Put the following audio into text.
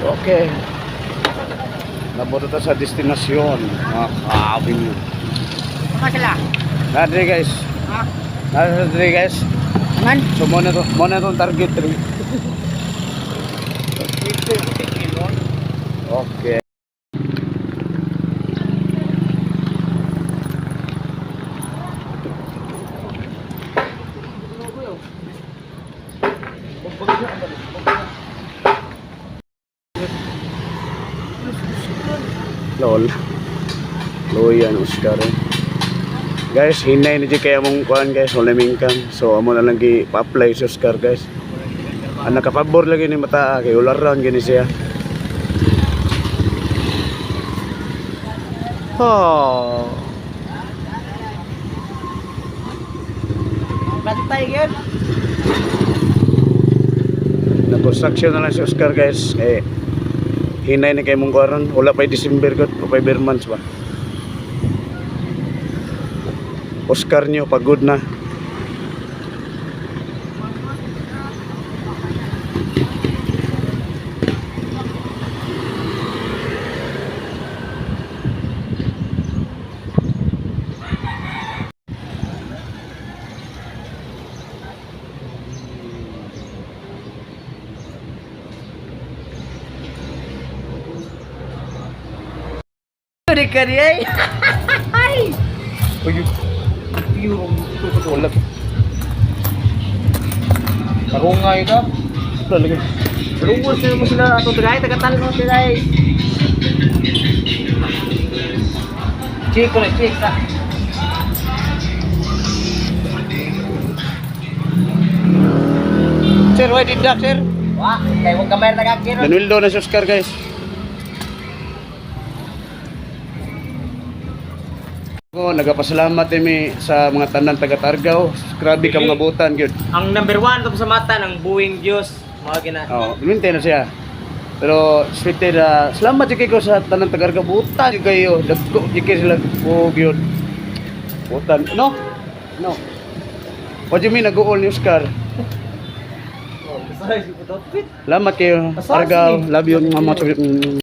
Okay. Nabuto ta sa destinasyon. Mga kaabing yun. Saka sila. Nadre guys. Ha? Nadre guys. Man? So muna itong target 3. Okay. Lol. Loyan Oscar. Guys, hinay na di kaya mong kuhan guys, wala mingkang. So amo na lang gi-apply si Oscar guys. Ang nakapabor lagi ni mata kay ularan gini siya. Oh. Bantay yun. Na-construction na lang si Oscar guys. Hinay na kayo mong kuhan. Wala pa December god, pa months ba. Oscar nyo, pagod na. Di ka rin ay. Uy, yung tutulog. Karungay ka? Talaga. Rungos na mo sila ato tagay tagatan mo sila ay. Check ko na check ta. Sir, why did that, sir? Wah, kay wag kamay tagakiro. Nanwildo na si Oscar guys. Ako, nagapasalamat mi sa mga tanan taga Targaw. Grabe ka mga butan gyud. Ang number 1 to sa mata ng buwing Diyos. Mga gina. Oh, luminte na siya. Pero expected salamat jud ko sa tanan taga Targaw. Butan jud kayo. Dagko jud sila og gyud. Butan. No. No. What do you mean nag-uol ni Oscar? Oh, sorry, Salamat kayo. Targaw. Love you mga